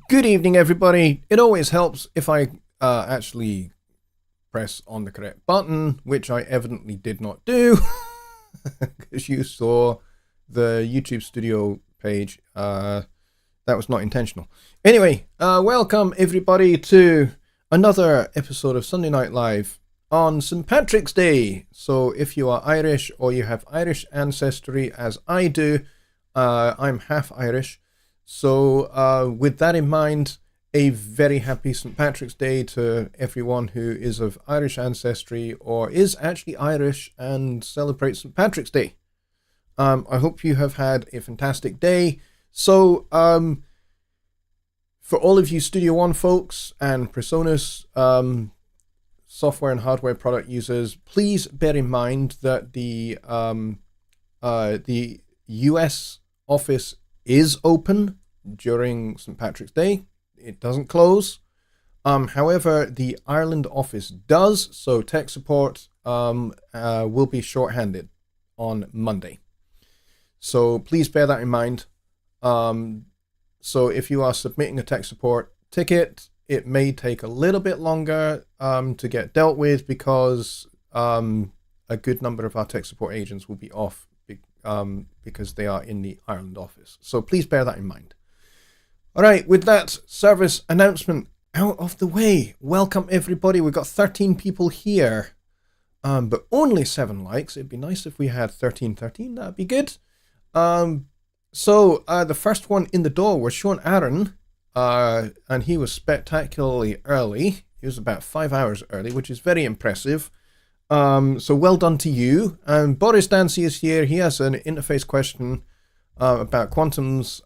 Good evening, everybody. It always helps if I actually press on the correct button, which I evidently did not do, because you saw the YouTube studio page. That was not intentional. Anyway, welcome everybody to another episode of Sunday Night Live on St. Patrick's Day. So if you are Irish or you have Irish ancestry, as I do, I'm half Irish. So with that in mind, a very happy St. Patrick's Day to everyone who is of Irish ancestry or is actually Irish and celebrates St. Patrick's Day. I hope you have had a fantastic day. So for all of you Studio One folks and Presonus software and hardware product users, please bear in mind that the US office is open during St. Patrick's Day. It doesn't close. However, the Ireland office does, so tech support will be shorthanded on Monday. So please bear that in mind. So if you are submitting a tech support ticket, it may take a little bit longer to get dealt with because a good number of our tech support agents will be off because they are in the Ireland office. So please bear that in mind. All right, with that service announcement out of the way, welcome everybody. We've got 13 people here, but only 7 likes. It'd be nice if we had 13. That'd be good. So the first one in the door was Sean Aaron, and he was spectacularly early. He was about 5 hours early, which is very impressive. So well done to you. And Boris Dancy is here. He has an interface question about quantums.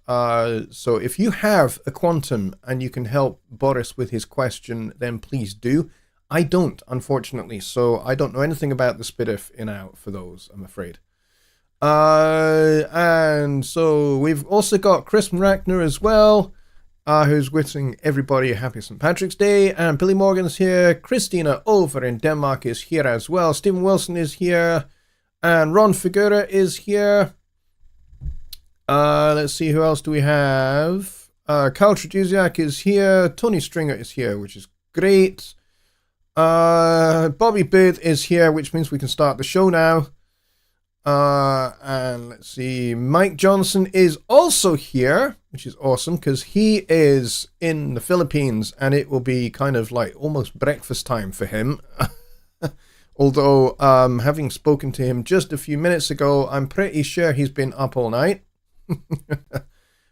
So if you have a quantum and you can help Boris with his question, then please do. I don't, unfortunately, so I don't know anything about the SPDIF in out for those, I'm afraid. And so we've also got Chris Mrackner as well, who's wishing everybody a happy St. Patrick's Day. And Billy Morgan's here. Christina over in Denmark is here as well. Stephen Wilson is here. And Ron Figura is here. Let's see, who else do we have? Carl Traduziak is here. Tony Stringer is here, which is great. Bobby Booth is here, which means we can start the show now. And let's see, Mike Johnson is also here, which is awesome because he is in the Philippines and it will be kind of like almost breakfast time for him. Although, having spoken to him just a few minutes ago, I'm pretty sure he's been up all night.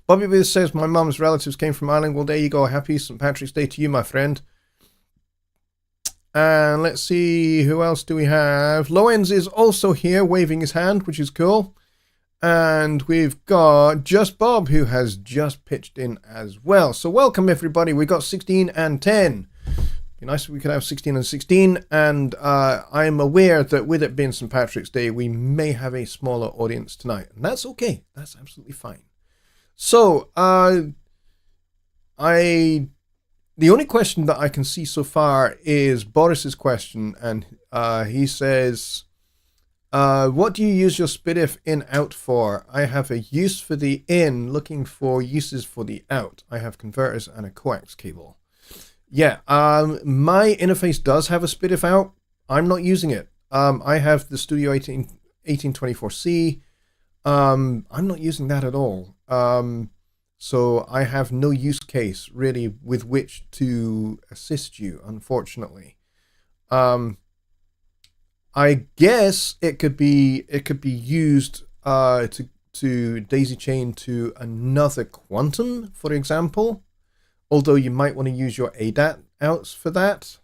Bobby Booth says, my mum's relatives came from Ireland. Well, there you go. Happy St. Patrick's Day to you, my friend. And let's see, who else do we have? Lowenz is also here, waving his hand, which is cool. And we've got Just Bob, who has just pitched in as well. So welcome, everybody. We've got 16 and 10. Be nice if we could have 16 and 16. And I'm aware that with it being St. Patrick's Day, we may have a smaller audience tonight. And that's okay. That's absolutely fine. So, the only question that I can see so far is Boris's question, and he says, what do you use your SPDIF in out for? I have a use for the in, looking for uses for the out. I have converters and a coax cable. Yeah, my interface does have a SPDIF out. I'm not using it. I have the Studio 1824C. I'm not using that at all. So I have no use case really with which to assist you, unfortunately. I guess it could be used to daisy chain to another quantum, for example. Although you might want to use your ADAT outs for that.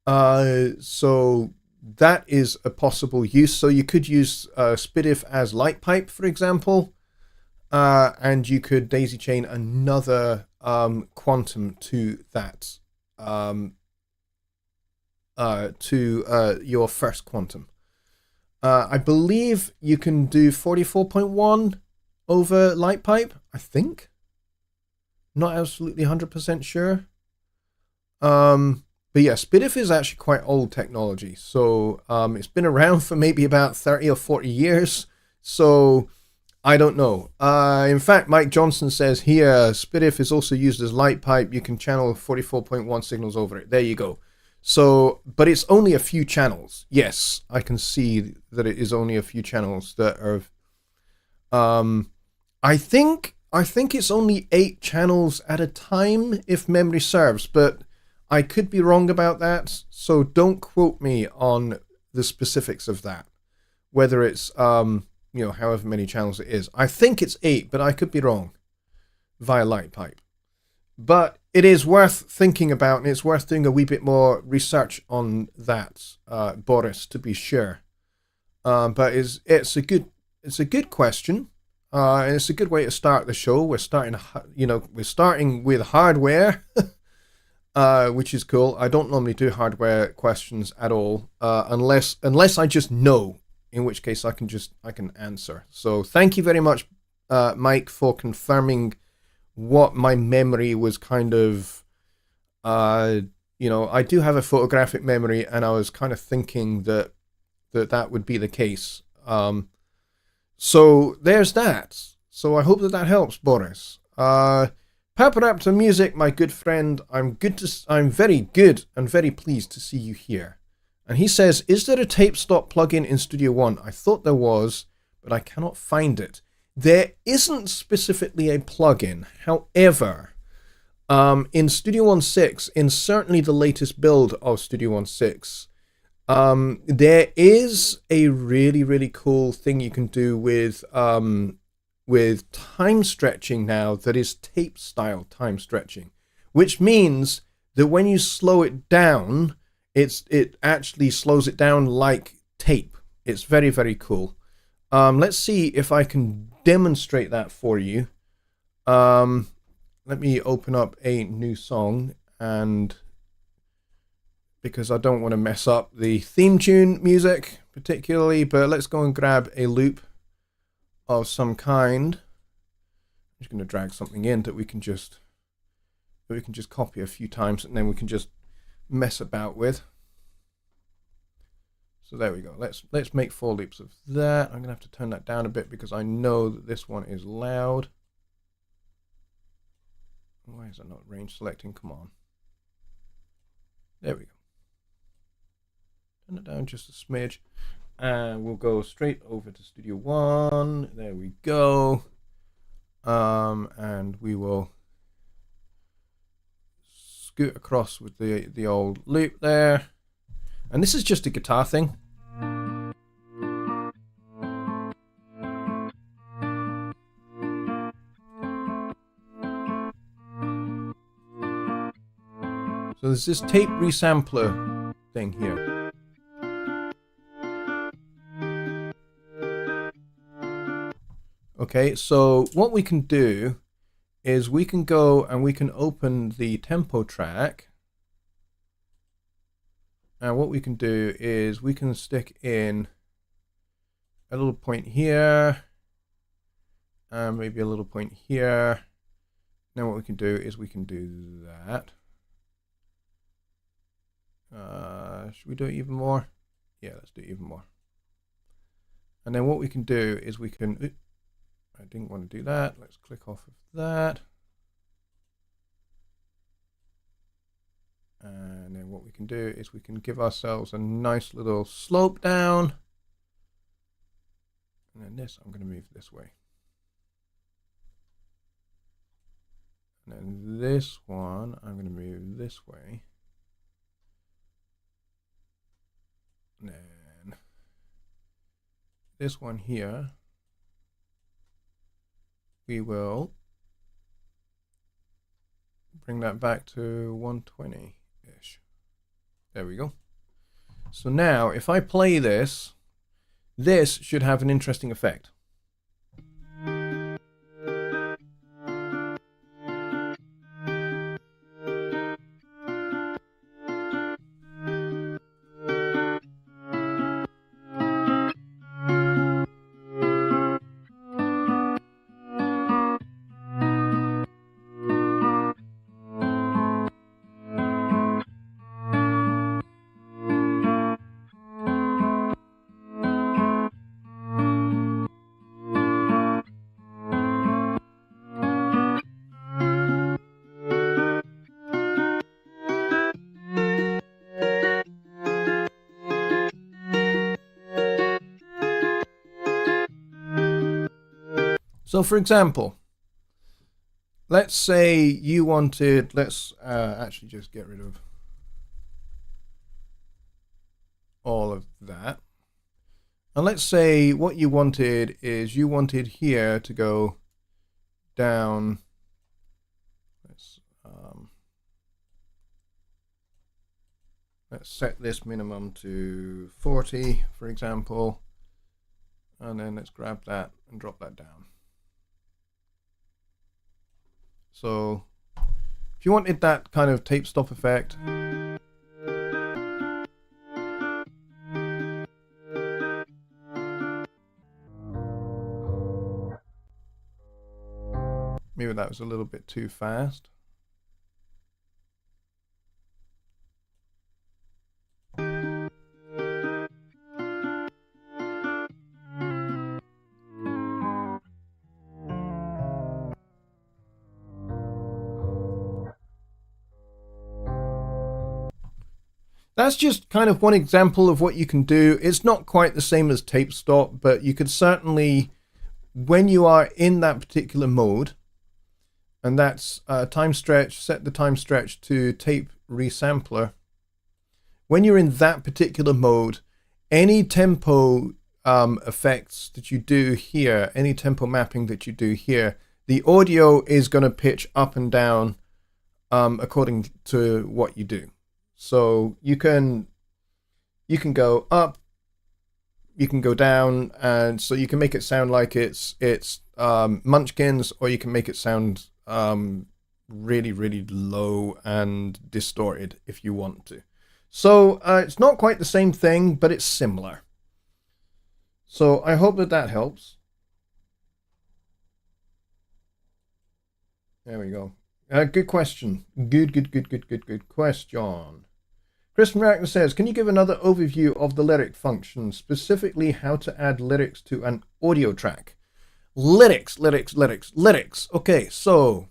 So that is a possible use. So you could use SPDIF as light pipe, for example. And you could daisy chain another quantum to that, to your first quantum. I believe you can do 44.1 over light pipe, I think. Not absolutely 100% sure. But yeah, SPDIF is actually quite old technology. So it's been around for maybe about 30 or 40 years. So I don't know. In fact, Mike Johnson says here, SPDIF is also used as light pipe. You can channel 44.1 signals over it. There you go. So, but it's only a few channels. Yes, I can see that it is only a few channels that are. I think it's only 8 channels at a time, if memory serves. But I could be wrong about that. So don't quote me on the specifics of that. Whether it's however many channels it is. I think it's 8, but I could be wrong via light pipe. But it is worth thinking about, and it's worth doing a wee bit more research on that, Boris, to be sure. But it's a good question, and it's a good way to start the show. We're starting with hardware, which is cool. I don't normally do hardware questions at all, unless I just know. In which case I can answer. So thank you very much, Mike, for confirming what my memory was kind of. I do have a photographic memory, and I was kind of thinking that would be the case. So there's that. So I hope that helps, Boris. Paparaptor Music, my good friend. I'm very good and very pleased to see you here. And he says, is there a tape stop plugin in Studio One? I thought there was, but I cannot find it. There isn't specifically a plugin. However, in Studio One 6, in certainly the latest build of Studio One 6, there is a really, really cool thing you can do with time stretching now that is tape style time stretching, which means that when you slow it down, it actually slows it down like tape. It's very, very cool. Let's see if I can demonstrate that for you. Let me open up a new song, and because I don't want to mess up the theme tune music particularly, but let's go and grab a loop of some kind. I'm just going to drag something in that we can just copy a few times, and then we can just mess about with. So there we go. Let's make 4 loops of that. I'm gonna have to turn that down a bit because I know that this one is loud. Why is that not range selecting? Come on. There we go. Turn it down just a smidge, and we'll go straight over to Studio One. There we go. And we will scoot across with the old loop there. And this is just a guitar thing. So there's this tape resampler thing here. Okay, so what we can do is we can go and we can open the tempo track. And what we can do is we can stick in a little point here, and maybe a little point here. Now what we can do is we can do that. Should we do it even more? Yeah, let's do it even more. And then what we can do is we can, I didn't want to do that. Let's click off of that. And then what we can do is we can give ourselves a nice little slope down. And then this, I'm going to move this way. And then this one, I'm going to move this way. And then this one here, we will bring that back to 120-ish. There we go. So now, if I play this, this should have an interesting effect. So for example, let's say you wanted, let's actually just get rid of all of that. And let's say what you wanted is you wanted here to go down. Let's set this minimum to 40, for example. And then let's grab that and drop that down. So if you wanted that kind of tape stop effect, maybe that was a little bit too fast. That's just kind of one example of what you can do. It's not quite the same as tape stop, but you could certainly, when you are in that particular mode, and that's time stretch, set the time stretch to tape resampler. When you're in that particular mode, any tempo effects that you do here, any tempo mapping that you do here, the audio is going to pitch up and down according to what you do. So you can go up, you can go down, and so you can make it sound like it's Munchkins, or you can make it sound really, really low and distorted if you want to. So it's not quite the same thing, but it's similar. So I hope that helps. There we go. Good question. Good question. Chris from Reactor says, can you give another overview of the lyric function, specifically how to add lyrics to an audio track? Lyrics. Okay, so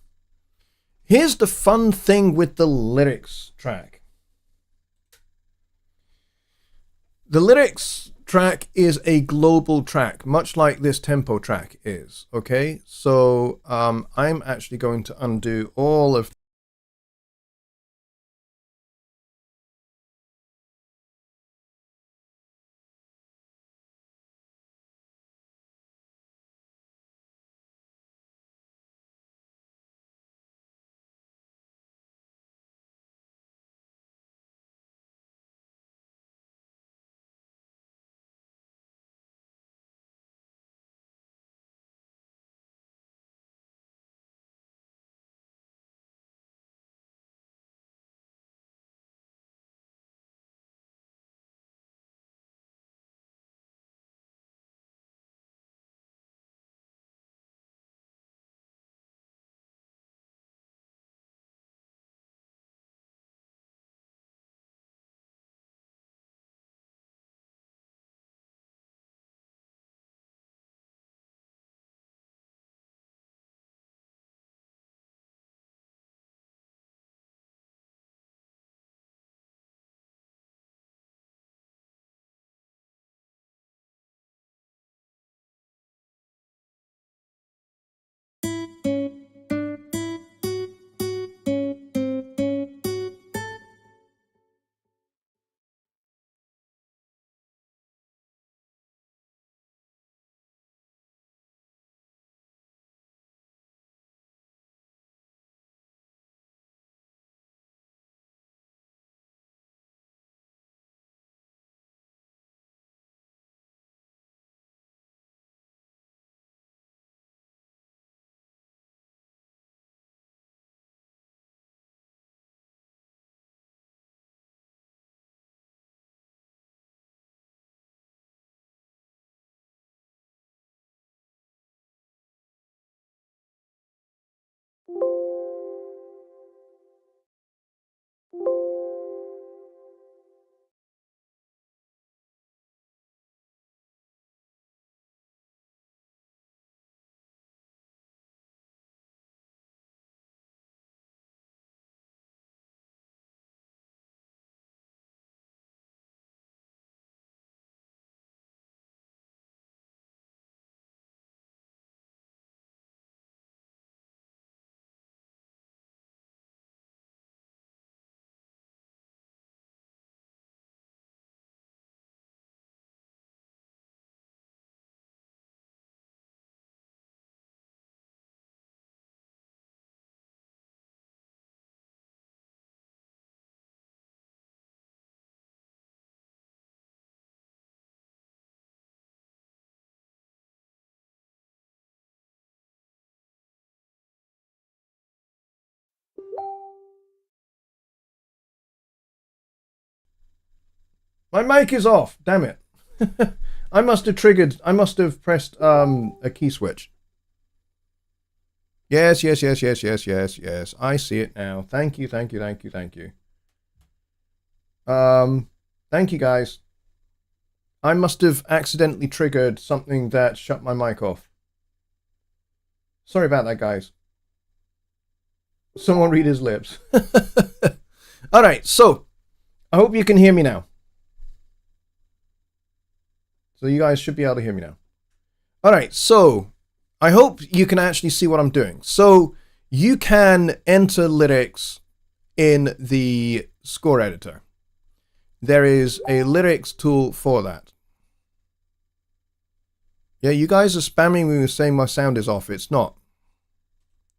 here's the fun thing with the lyrics track. The lyrics track is a global track, much like this tempo track is, okay? So I'm actually going to undo all of My mic is off. Damn it. I must have pressed a key switch. Yes. I see it now. Thank you. Thank you guys. I must have accidentally triggered something that shut my mic off. Sorry about that, guys. Someone read his lips. All right, so I hope you can hear me now. So you guys should be able to hear me now. All right, so I hope you can actually see what I'm doing. So you can enter lyrics in the score editor. There is a lyrics tool for that. Yeah, you guys are spamming me with saying my sound is off. It's not.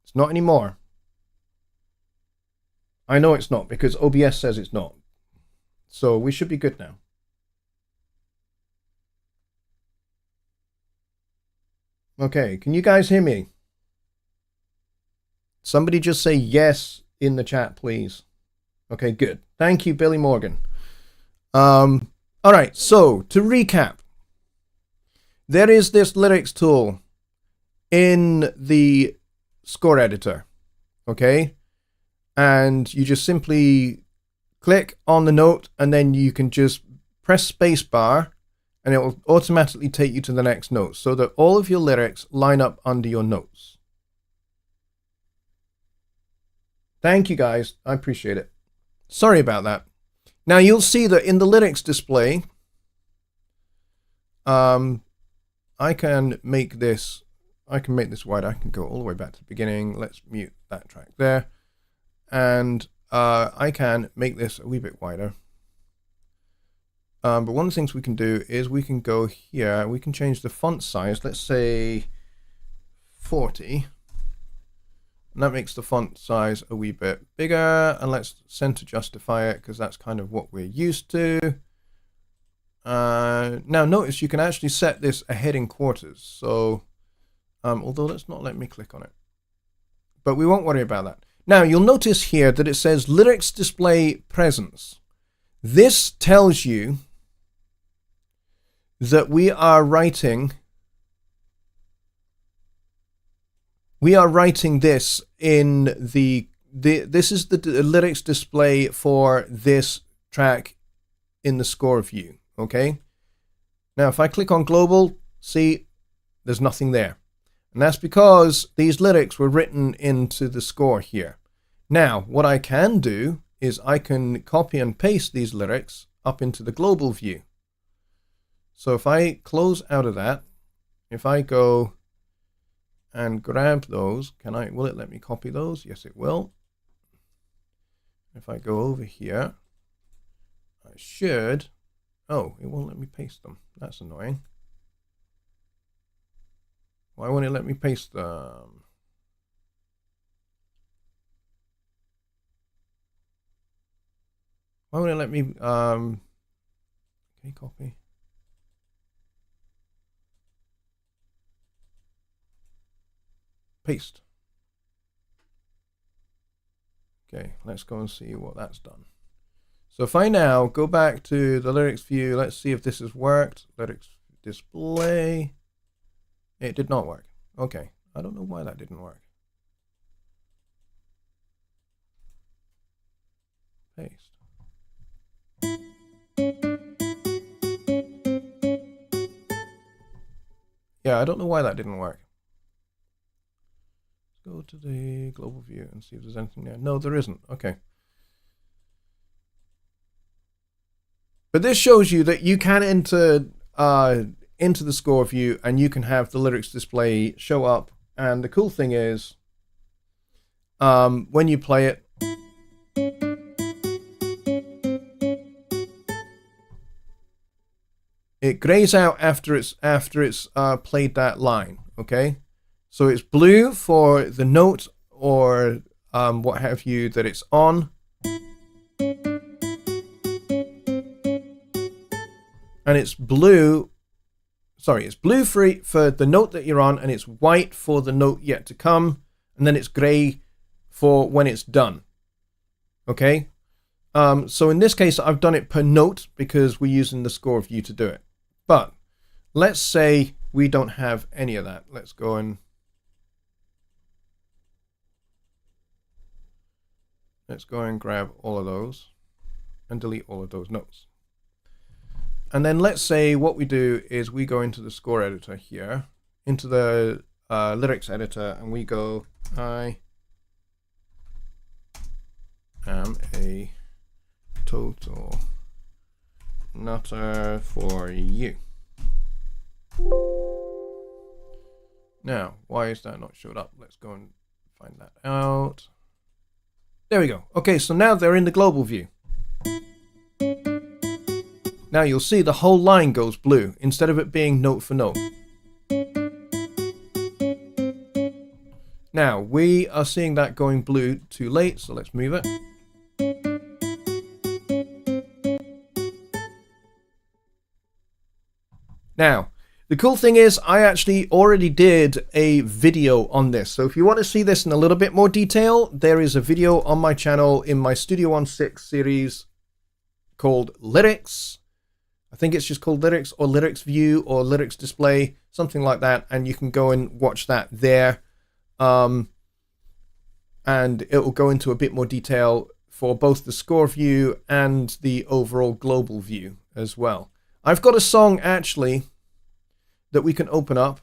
It's not anymore. I know it's not because OBS says it's not. So we should be good now. Okay, can you guys hear me? Somebody just say yes in the chat, please. Okay, good. Thank you, Billy Morgan. All right, so to recap, there is this lyrics tool in the score editor, okay? And you just simply click on the note and then you can just press spacebar and it will automatically take you to the next note so that all of your lyrics line up under your notes. Thank you guys, I appreciate it. Sorry about that. Now you'll see that in the lyrics display, I can make this wide. I can go all the way back to the beginning. Let's mute that track there. And I can make this a wee bit wider. But one of the things we can do is we can go here. We can change the font size. Let's say 40. And that makes the font size a wee bit bigger. And let's center justify it because that's kind of what we're used to. Now notice you can actually set this a heading quarters. So, although let's not let me click on it. But we won't worry about that. Now you'll notice here that it says lyrics display presence. This tells you that we are writing this in this is the lyrics display for this track in the score view. Okay. Now, if I click on global, see, there's nothing there. And that's because these lyrics were written into the score here. Now, what I can do is I can copy and paste these lyrics up into the global view. So if I close out of that, if I go and grab those, will it let me copy those? Yes, it will. If I go over here, I should. Oh, it won't let me paste them. That's annoying. Why won't it let me paste them? Why won't it let me, okay, copy. Paste. Okay, let's go and see what that's done. So if I now go back to the lyrics view, let's see if this has worked. Lyrics display. It did not work. Okay, I don't know why that didn't work. Paste. Yeah, I don't know why that didn't work. Let's go to the global view and see if there's anything there. No, there isn't. Okay. But this shows you that you can enter into the score view and you can have the lyrics display show up. And the cool thing is, when you play it, it grays out after it's played that line. Okay, so it's blue for the note or what have you that it's on. And it's blue, it's blue for the note that you're on, and it's white for the note yet to come, and then it's gray for when it's done. Okay? So in this case, I've done it per note because we're using the score view to do it. But let's say we don't have any of that. Let's go and grab all of those and delete all of those notes. And then let's say what we do is we go into the score editor here, into the lyrics editor, and we go, I am a total nutter for you. Now, why is that not showed up? Let's go and find that out. There we go. Okay, so now they're in the global view. Now you'll see the whole line goes blue instead of it being note for note. Now we are seeing that going blue too late, so let's move it. Now, the cool thing is I actually already did a video on this. So if you want to see this in a little bit more detail, there is a video on my channel in my Studio One 6 series called Lyrics. I think it's just called Lyrics or Lyrics View or Lyrics Display, something like that. And you can go and watch that there. And it will go into a bit more detail for both the score view and the overall global view as well. I've got a song actually that we can open up,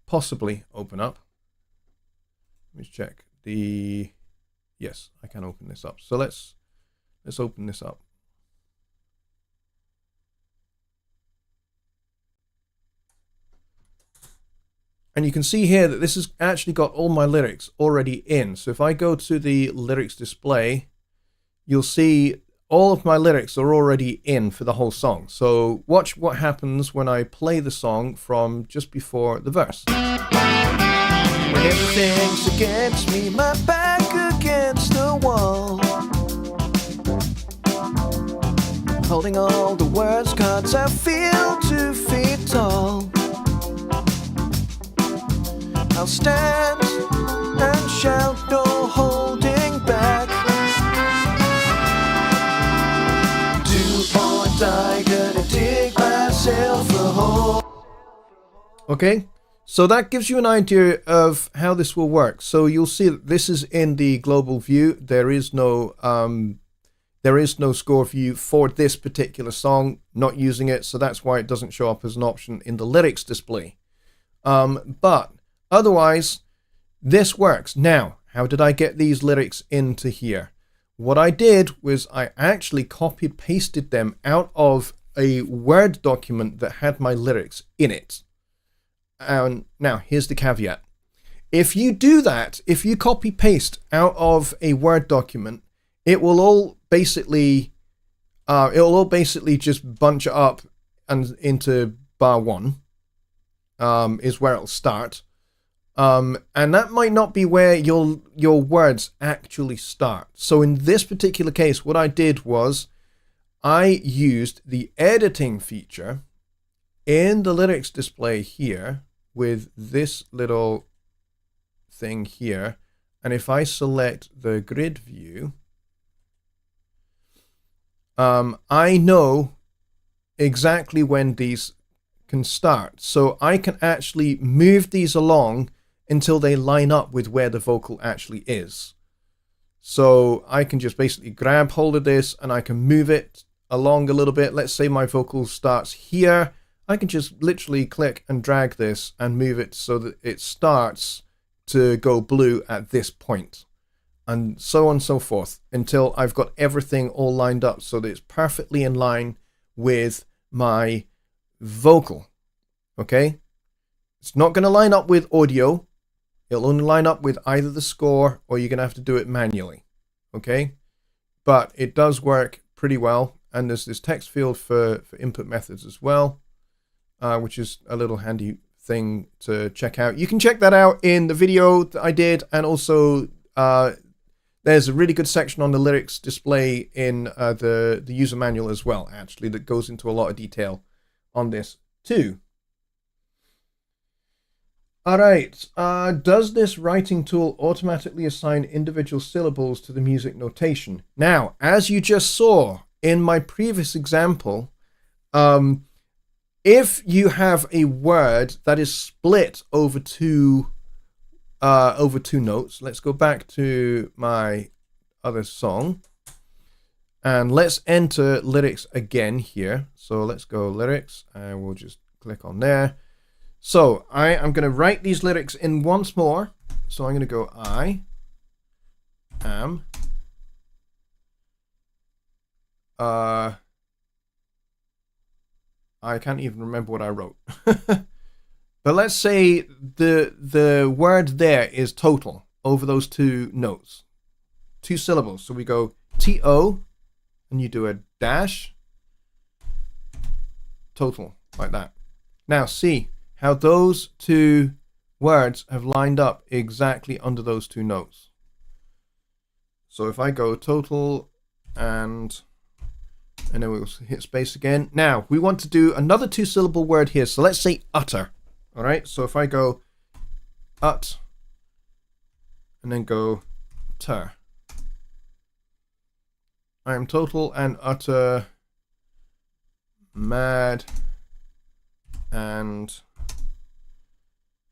possibly open up. Let me check the, yes, I can open this up. So let's open this up. And you can see here that this has actually got all my lyrics already in. So if I go to the lyrics display, you'll see all of my lyrics are already in for the whole song. So watch what happens when I play the song from just before the verse. When everything's against me, my back against the wall, holding all the words, 'cause I feel 2 feet tall. I'll stand and shout, no holding back. Do or die, gonna dig myself a hole. Okay, so that gives you an idea of how this will work. So you'll see that this is in the global view. There is no score view for this particular song. Not using it, so that's why it doesn't show up as an option in the lyrics display. But otherwise, this works. Now, how did I get these lyrics into here? What I did was I actually copied pasted them out of a Word document that had my lyrics in it. And now here's the caveat. If you do that, if you copy paste out of a Word document, it will all basically just bunch it up and into bar 1 is where it'll start. And that might not be where your words actually start. So in this particular case, what I did was I used the editing feature in the lyrics display here with this little thing here. And if I select the grid view, I know exactly when these can start. So I can actually move these along until they line up with where the vocal actually is. So I can just basically grab hold of this and I can move it along a little bit. Let's say my vocal starts here. I can just literally click and drag this and move it so that it starts to go blue at this point. And so on and so forth until I've got everything all lined up so that it's perfectly in line with my vocal. Okay? It's not going to line up with audio. It'll only line up with either the score or you're going to have to do it manually. Okay? But it does work pretty well. And there's this text field for input methods as well, which is a little handy thing to check out. You can check that out in the video that I did. And also, there's a really good section on the lyrics display in the user manual as well, actually, that goes into a lot of detail on this too. All right. Does this writing tool automatically assign individual syllables to the music notation? Now, as you just saw in my previous example, um, if you have a word that is split over two notes, let's go back to my other song and let's enter lyrics again here. So let's go lyrics and we'll just click on there. So I am going to write these lyrics in once more. So I'm going to go I am I can't even remember what I wrote. But let's say the word there is total over those two notes. Two syllables. So we go T-O and you do a dash total like that. Now see how those two words have lined up exactly under those two notes. So if I go total and then we'll hit space again. Now we want to do another two syllable word here. So let's say utter. All right. So if I go ut and then go ter. I am total and utter mad and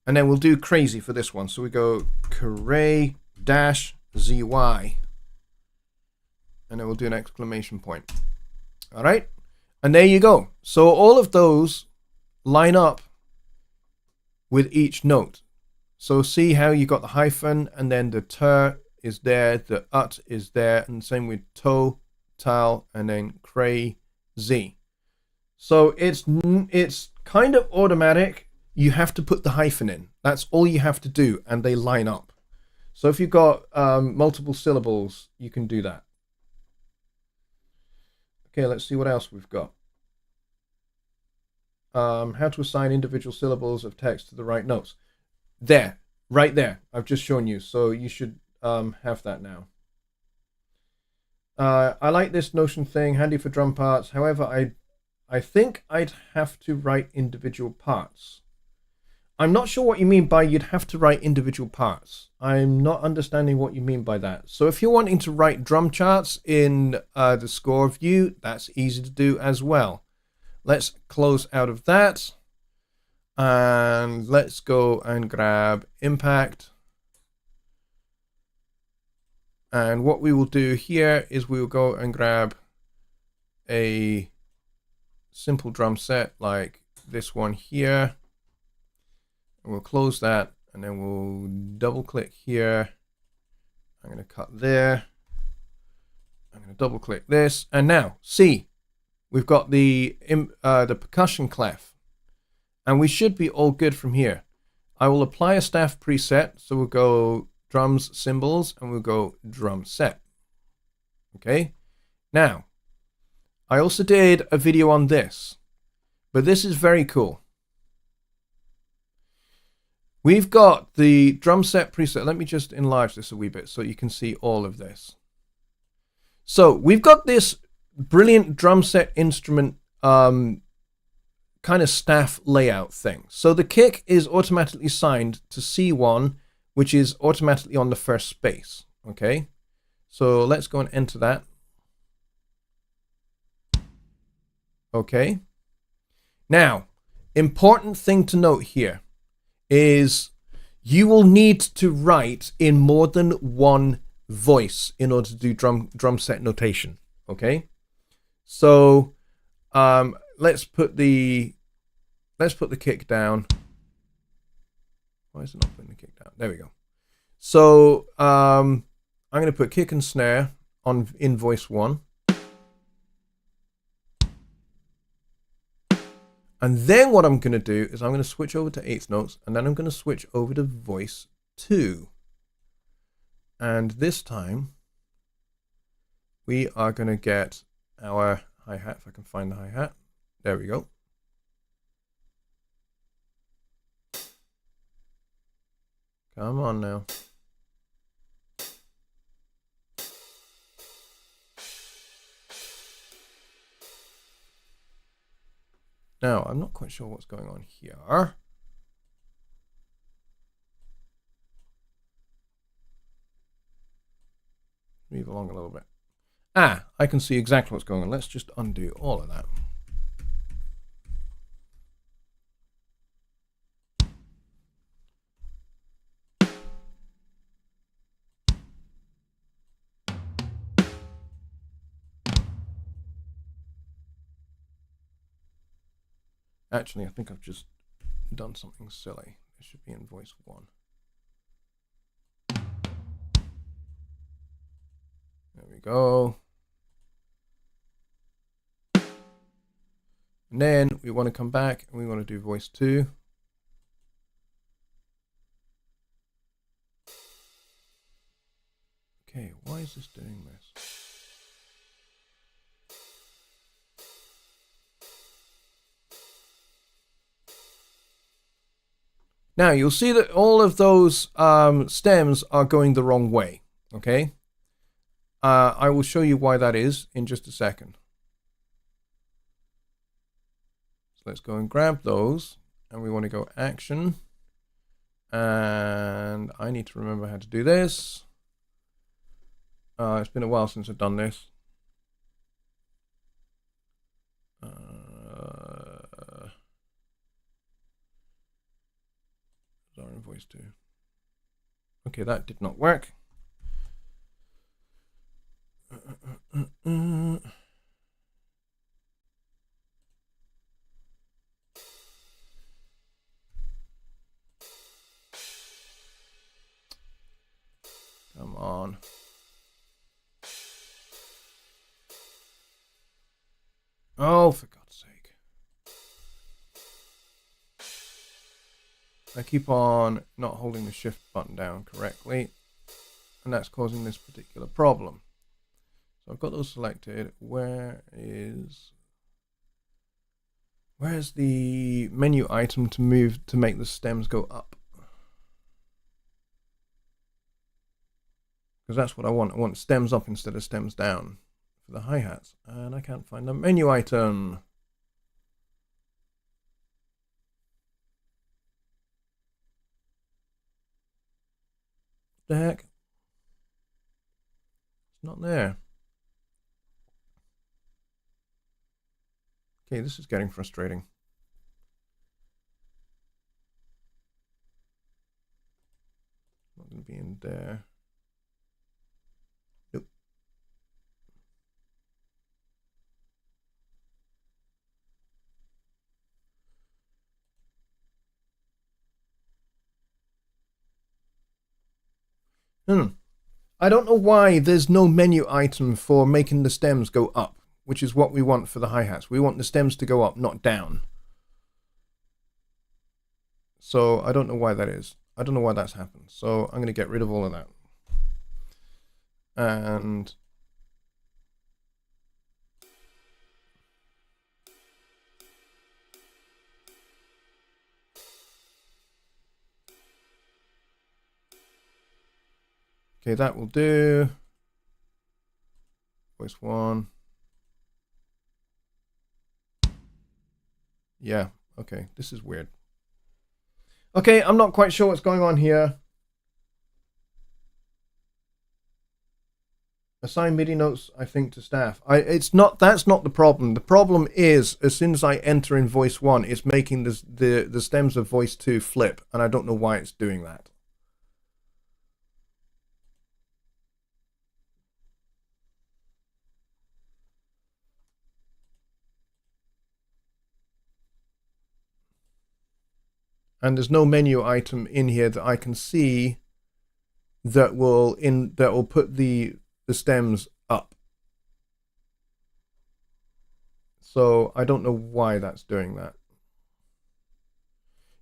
then we'll do crazy for this one. So we go cray dash zy and then we'll do an exclamation point. All right. And there you go. So all of those line up with each note. So see how you got the hyphen and then the ter is there, the ut is there, and same with toe, tal, and then crazy. So it's kind of automatic. You have to put the hyphen in. That's all you have to do, and they line up. So if you've got multiple syllables, you can do that. Okay, let's see what else we've got. How to assign individual syllables of text to the right notes. There, right there. I've just shown you, so you should have that now. I like this Notion thing, handy for drum parts. However, I think I'd have to write individual parts. I'm not sure what you mean by you'd have to write individual parts. I'm not understanding what you mean by that. So if you're wanting to write drum charts in the score view, that's easy to do as well. Let's close out of that. And let's go and grab impact. And what we will do here is we will go and grab a simple drum set like this one here. And we'll close that and then we'll double click here. I'm going to cut there. I'm going to double click this. And now see, we've got the percussion clef. And we should be all good from here. I will apply a staff preset. So we'll go drums, cymbals, and we'll go drum set. Okay. Now, I also did a video on this, but this is very cool. We've got the drum set preset. Let me just enlarge this a wee bit so you can see all of this. So we've got this brilliant drum set instrument kind of staff layout thing. So the kick is automatically signed to C1, which is automatically on the first space. Okay, so let's go and enter that. Okay, now important thing to note here is you will need to write in more than one voice in order to do drum set notation. Okay, so let's put the kick down. Why is it not putting the kick down? There we go. So I'm going to put kick and snare in voice 1. And then what I'm going to do is I'm going to switch over to eighth notes, and then I'm going to switch over to voice 2. And this time we are going to get our hi-hat, if I can find the hi-hat. There we go. Come on now. Now, I'm not quite sure what's going on here. move along a little bit. Ah, I can see exactly what's going on. Let's just undo all of that. Actually, I think I've just done something silly. It should be in voice 1. There we go. And then we want to come back and we want to do voice 2. Okay, why is this doing this? Now you'll see that all of those stems are going the wrong way, okay? I will show you why that is in just a second. So let's go and grab those, and we want to go action. And I need to remember how to do this. It's been a while since I've done this. Sorry, voice 2. Okay, that did not work. Come on. Oh, for God's sake. I keep on not holding the shift button down correctly, and that's causing this particular problem. So I've got those selected. Where's the menu item to move to make the stems go up? Because that's what I want. I want stems up instead of stems down for the hi-hats. And I can't find the menu item. What the heck? It's not there. Okay, this is getting frustrating. Not going to be in there. I don't know why there's no menu item for making the stems go up, which is what we want for the hi-hats. We want the stems to go up, not down. So I don't know why that is. I don't know why that's happened. So I'm going to get rid of all of that. And okay, that will do. Voice 1. Yeah, okay, this is weird. Okay, I'm not quite sure what's going on here. Assign MIDI notes, I think, to staff. That's not the problem. The problem is, as soon as I enter in voice 1, it's making the stems of voice 2 flip, and I don't know why it's doing that. And there's no menu item in here that I can see that will put the stems up. So I don't know why that's doing that.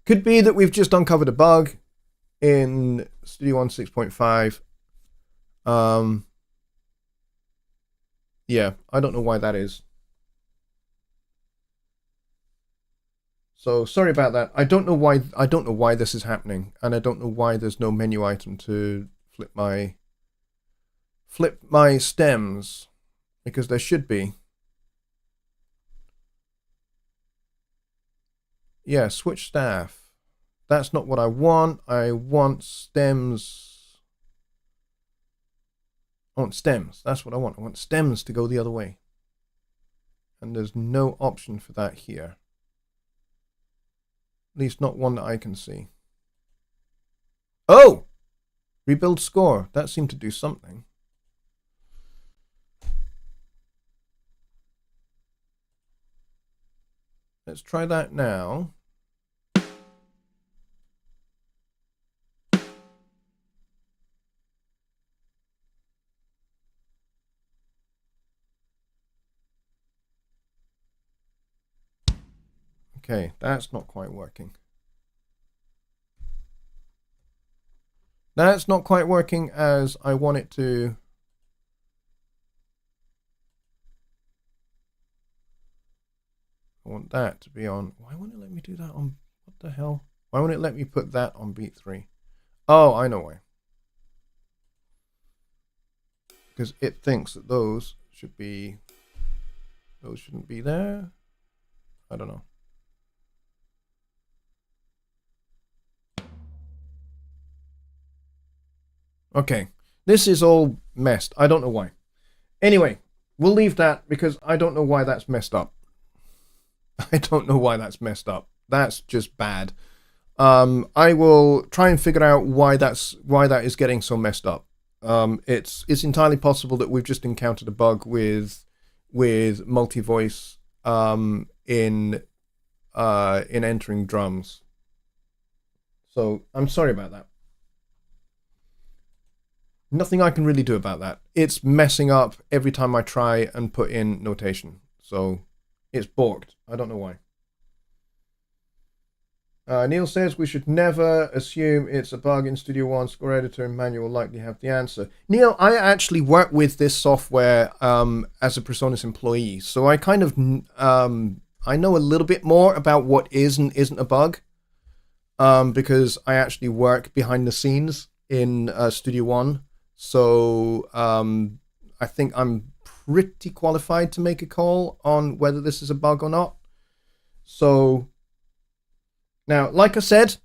Could be that we've just uncovered a bug in Studio One 6.5. Yeah, I don't know why that is. So sorry about that. I don't know why this is happening, and I don't know why there's no menu item to flip my stems, because there should be. Yeah, switch staff. That's not what I want. I want stems. I want stems. That's what I want. I want stems to go the other way. And there's no option for that here. At least not one that I can see. Oh! Rebuild score. That seemed to do something. Let's try that now. Okay, that's not quite working. That's not quite working as I want it to. I want that to be on. Why won't it let me do that on? What the hell? Why won't it let me put that on beat 3? Oh, I know why. Because it thinks that those should be. Those shouldn't be there. I don't know. Okay, this is all messed. I don't know why. Anyway, we'll leave that because I don't know why that's messed up. I don't know why that's messed up. That's just bad. I will try and figure out why that is getting so messed up. It's entirely possible that we've just encountered a bug with multi-voice in entering drums. So I'm sorry about that. Nothing I can really do about that. It's messing up every time I try and put in notation. So it's borked. I don't know why. Neil says we should never assume it's a bug in Studio One. Score editor and manual likely have the answer. Neil, I actually work with this software as a Presonus employee, so I kind of I know a little bit more about what is and isn't a bug because I actually work behind the scenes in Studio One. So I think I'm pretty qualified to make a call on whether this is a bug or not. So now, like I said,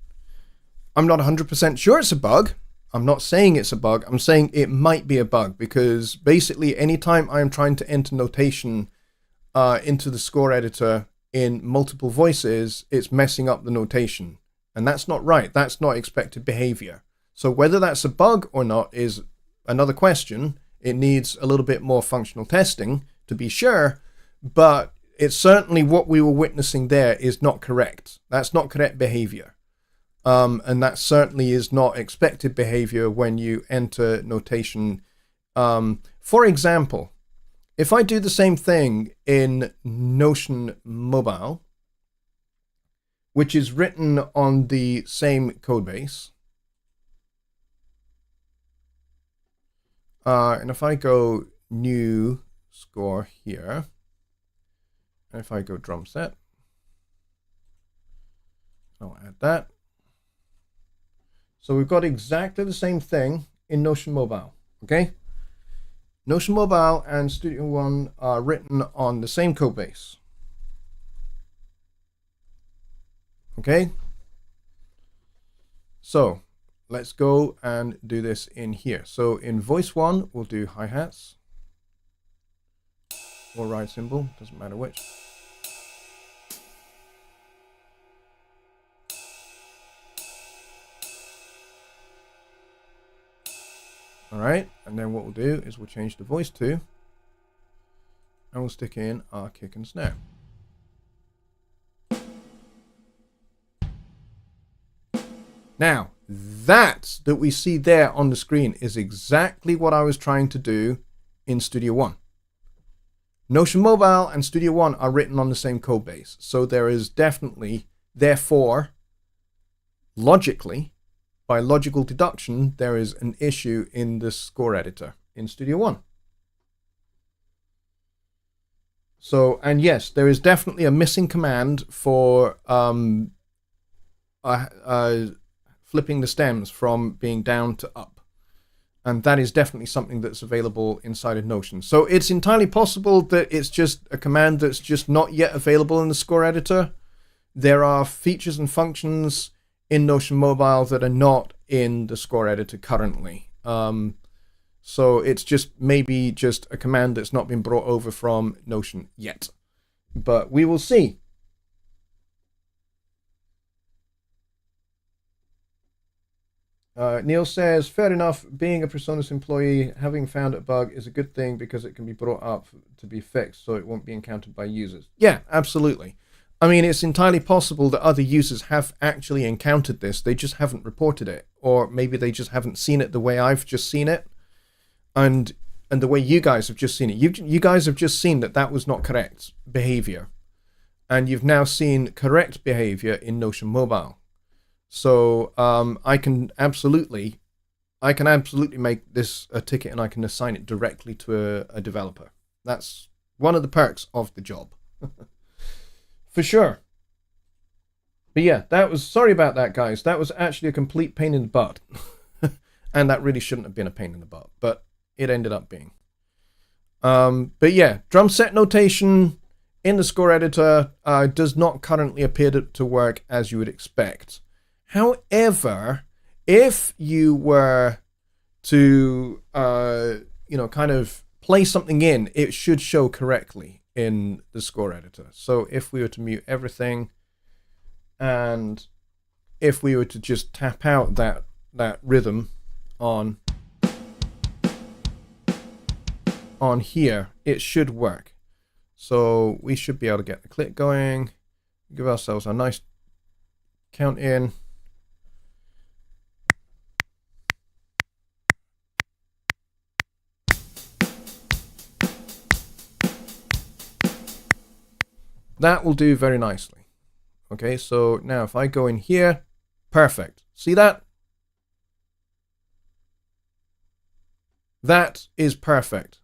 I'm not 100% sure it's a bug. I'm not saying it's a bug. I'm saying it might be a bug because basically anytime I'm trying to enter notation into the score editor in multiple voices, it's messing up the notation. And that's not right. That's not expected behavior. So whether that's a bug or not is another question. It needs a little bit more functional testing to be sure, but it's certainly what we were witnessing there is not correct. That's not correct behavior. And that certainly is not expected behavior when you enter notation. For example, if I do the same thing in Notion Mobile, which is written on the same codebase, and if I go new score here, and if I go drum set, I'll add that. So we've got exactly the same thing in Notion Mobile, okay? Notion Mobile and Studio One are written on the same code base. Okay? So let's go and do this in here. So in voice 1, we'll do hi-hats or ride cymbal, doesn't matter which. All right, and then what we'll do is we'll change the voice to, and we'll stick in our kick and snare. Now, that we see there on the screen is exactly what I was trying to do in Studio One. Notion Mobile and Studio One are written on the same code base, so there is definitely, therefore, logically, by logical deduction, there is an issue in the score editor in Studio One. So, and yes, there is definitely a missing command for flipping the stems from being down to up. And that is definitely something that's available inside of Notion. So it's entirely possible that it's just a command that's just not yet available in the score editor. There are features and functions in Notion Mobile that are not in the score editor currently. So it's just maybe just a command that's not been brought over from Notion yet. But we will see. Neil says, fair enough, being a Presonus employee, having found a bug is a good thing because it can be brought up to be fixed so it won't be encountered by users. Yeah, absolutely. I mean, it's entirely possible that other users have actually encountered this. They just haven't reported it. Or maybe they just haven't seen it the way I've just seen it. And the way you guys have just seen it. You guys have just seen that that was not correct behavior. And you've now seen correct behavior in Notion Mobile. So I can absolutely make this a ticket and I can assign it directly to a developer. That's one of the perks of the job. For sure. But yeah, sorry about that, guys. That was actually a complete pain in the butt. And that really shouldn't have been a pain in the butt, but it ended up being. But yeah, drum set notation in the score editor does not currently appear to work as you would expect. However, if you were to, kind of play something in, it should show correctly in the score editor. So if we were to mute everything, and if we were to just tap out that rhythm on here, it should work. So we should be able to get the click going, give ourselves a nice count in. That will do very nicely. Okay, so now if I go in here, perfect. See that? That is perfect.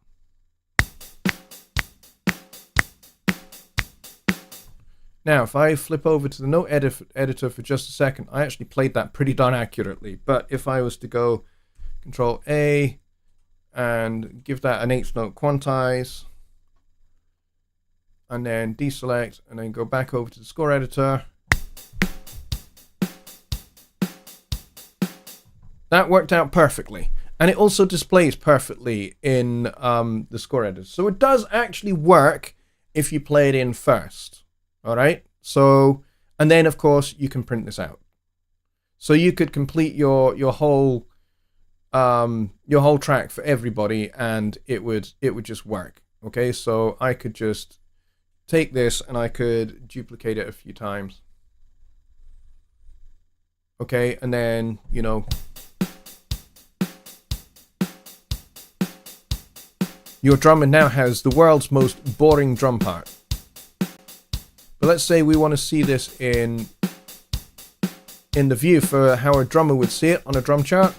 Now, if I flip over to the note editor for just a second, I actually played that pretty darn accurately. But if I was to go Control A and give that an eighth note quantize, and then deselect, and then go back over to the score editor. That worked out perfectly. And it also displays perfectly in the score editor. So it does actually work if you play it in first. All right? So, and then of course you can print this out. So you could complete your whole track for everybody and it would just work. Okay? So I could just take this and I could duplicate it a few times. Okay, and then, your drummer now has the world's most boring drum part. But let's say we want to see this in the view for how a drummer would see it on a drum chart.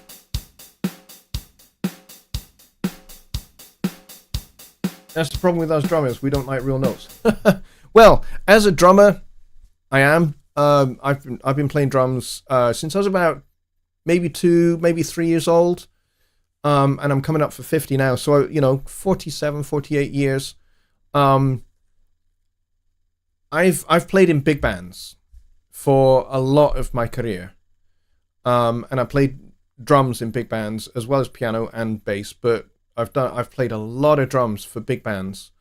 That's the problem with us drummers. We don't like real notes. Well, as a drummer, I am. I've been playing drums since I was about maybe 3 years old. And I'm coming up for 50 now. So, 47, 48 years. I've played in big bands for a lot of my career. And I played drums in big bands as well as piano and bass, but I've played a lot of drums for big bands,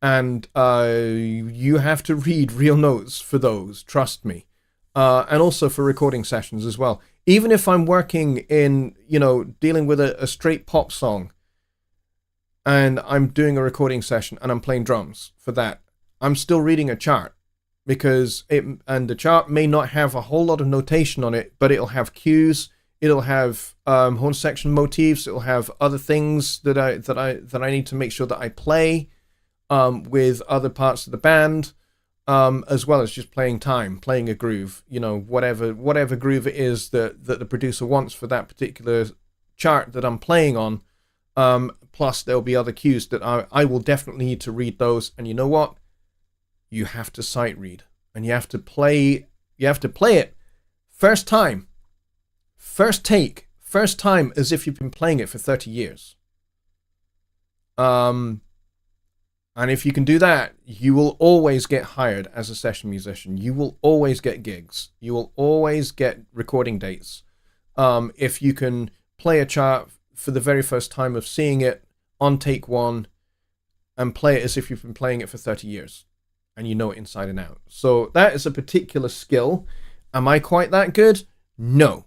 and you have to read real notes for those, trust me, and also for recording sessions as well. Even if I'm working in, dealing with a straight pop song, and I'm doing a recording session and I'm playing drums for that, I'm still reading a chart because the chart may not have a whole lot of notation on it, but it'll have cues. It'll have horn section motifs. It'll have other things that I need to make sure that I play with other parts of the band, as well as just playing a groove. Whatever groove it is that the producer wants for that particular chart that I'm playing on. Plus, there'll be other cues that I will definitely need to read those. And you know what? You have to sight read, and you have to play it first time. First take, first time, as if you've been playing it for 30 years. And if you can do that, you will always get hired as a session musician. You will always get gigs. You will always get recording dates. If you can play a chart for the very first time of seeing it on take one and play it as if you've been playing it for 30 years and you know it inside and out. So that is a particular skill. Am I quite that good? No.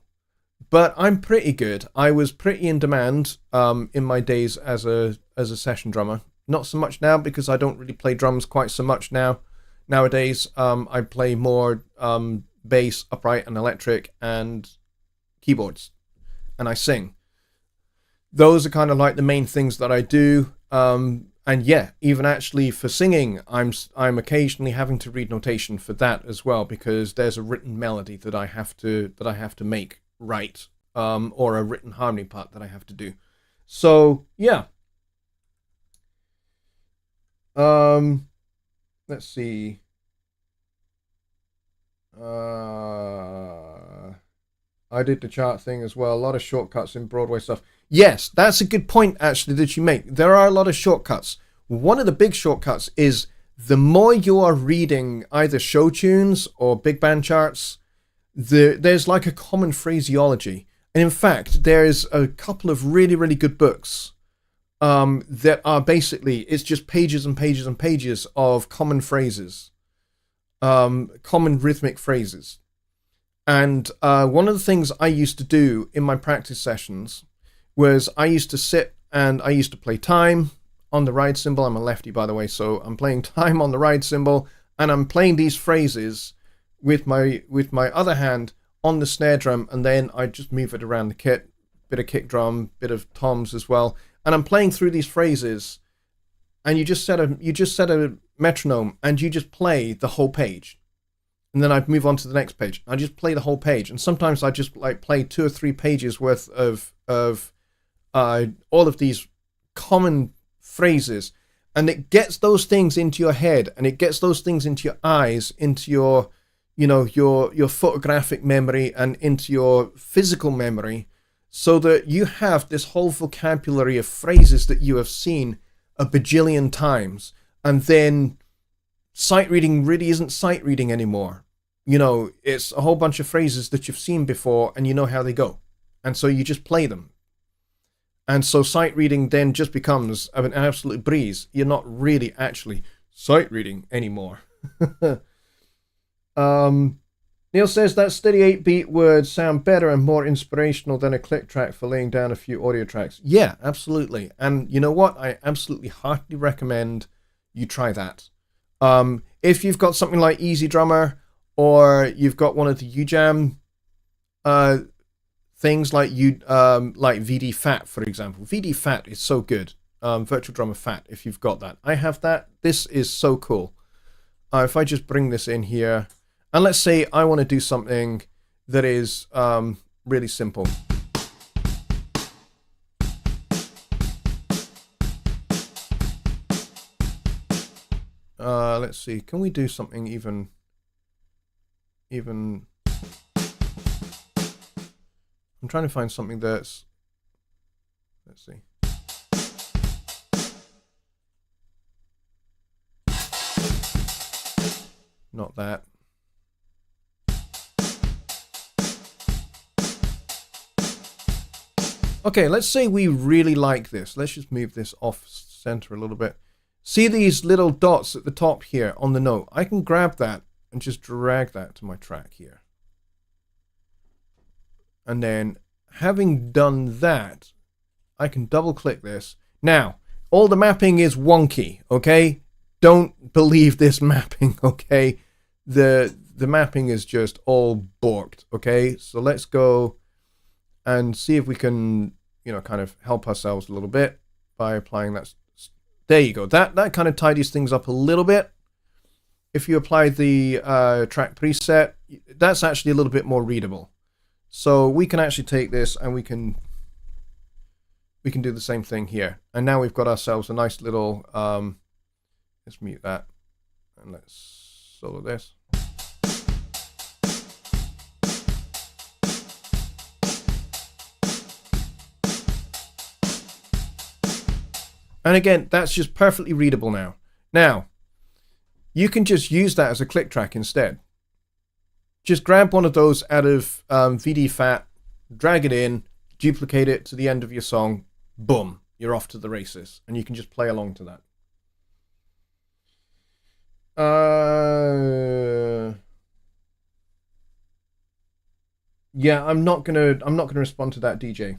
But I'm pretty good. I was pretty in demand in my days as a session drummer. Not so much now because I don't really play drums quite so much now. Nowadays, I play more bass, upright, and electric, and keyboards, and I sing. Those are kind of like the main things that I do. And yeah, even actually for singing, I'm occasionally having to read notation for that as well, because there's a written melody that I have to make right, or a written harmony part that I have to do. So yeah. Let's see. I did the chart thing as well. A lot of shortcuts in Broadway stuff. Yes, that's a good point, actually, that you make. There are a lot of shortcuts. One of the big shortcuts is the more you are reading either show tunes or big band charts, there's like a common phraseology. And in fact, there's a couple of really, really good books that are basically, it's just pages and pages and pages of common phrases, common rhythmic phrases. And one of the things I used to do in my practice sessions was I used to sit and I used to play time on the ride cymbal. I'm a lefty, by the way, so I'm playing time on the ride cymbal, and I'm playing these phrases with my other hand on the snare drum, and then I just move it around the kit, bit of kick drum, bit of toms as well, and I'm playing through these phrases, and you just set a metronome and you just play the whole page. And then I'd move on to the next page. I just play the whole page, and sometimes I just like play 2 or 3 pages worth of all of these common phrases, and it gets those things into your head, and it gets those things into your eyes, into your, your photographic memory, and into your physical memory, so that you have this whole vocabulary of phrases that you have seen a bajillion times, and then sight reading really isn't sight reading anymore. It's a whole bunch of phrases that you've seen before, and you know how they go, and so you just play them. And so sight reading then just becomes an absolute breeze. You're not really actually sight reading anymore. Neil says that steady 8-beat words sound better and more inspirational than a click track for laying down a few audio tracks. Yeah, absolutely. And you know what? I absolutely heartily recommend you try that. If you've got something like Easy Drummer, or you've got one of the UJAM things like VD Fat, for example. VD Fat is so good. Virtual Drummer Fat, if you've got that. I have that. This is so cool. If I just bring this in here, and let's say I want to do something that is really simple. Let's see. Can we do something even? I'm trying to find something that's, let's see. Not that. Okay, let's say we really like this. Let's just move this off center a little bit. See these little dots at the top here on the note? I can grab that and just drag that to my track here. And then, having done that, I can double click this. Now, all the mapping is wonky, okay? Don't believe this mapping, okay? The mapping is just all borked, okay? So let's go and see if we can, kind of help ourselves a little bit by applying that. There you go. That kind of tidies things up a little bit. If you apply the track preset, that's actually a little bit more readable. So we can actually take this and we can do the same thing here. And now we've got ourselves a nice little, let's mute that and let's solo this. And again, that's just perfectly readable now. Now, you can just use that as a click track instead. Just grab one of those out of VD Fat, drag it in, duplicate it to the end of your song, boom, you're off to the races, and you can just play along to that. Yeah, I'm not gonna respond to that, DJ.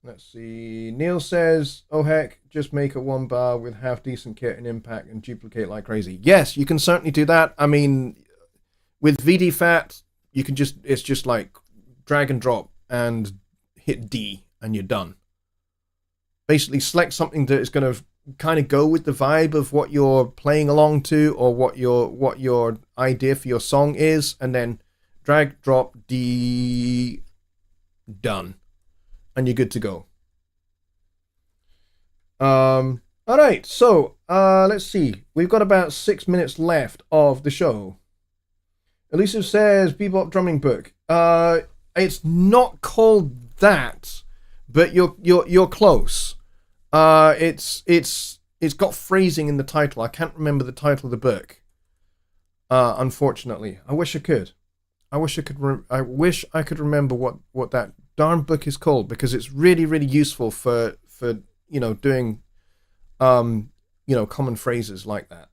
Let's see. Neil says, "Oh heck, just make a one bar with half decent kit and impact and duplicate like crazy." Yes, you can certainly do that. I mean, with VDFAT, you can it's just like drag and drop and hit D and you're done. Basically, select something that is going to kind of go with the vibe of what you're playing along to, or what your idea for your song is, and then drag, drop, D, done, and you're good to go. All right, so let's see. We've got about 6 minutes left of the show. Elusive says Bebop Drumming Book. It's not called that, but you're close. It's got phrasing in the title. I can't remember the title of the book. Unfortunately, I wish I could. I wish I could remember what that darn book is called, because it's really, really useful for doing common phrases like that.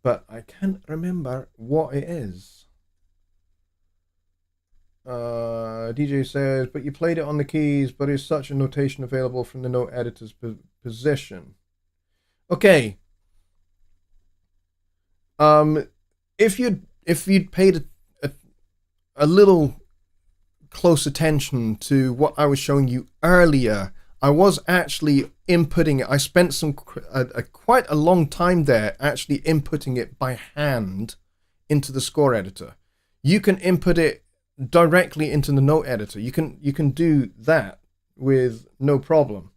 But I can't remember what it is. DJ says, but you played it on the keys, but is such a notation available from the note editor's position? Okay. If you'd paid a little close attention to what I was showing you earlier, I was actually inputting it. I spent quite a long time there actually inputting it by hand into the score editor. You can input it directly into the note editor. You can do that with no problem.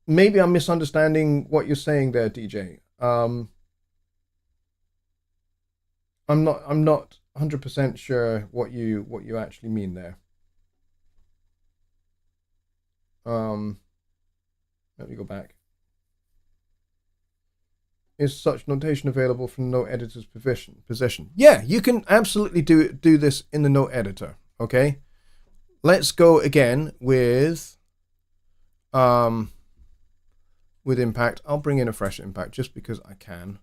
Maybe I'm misunderstanding what you're saying there, DJ. I'm not 100% sure what you actually mean there. Let me go back. Is such notation available from the note editor's position? Yeah, you can absolutely do this in the note editor. Okay, let's go again with impact. I'll bring in a fresh impact just because I can,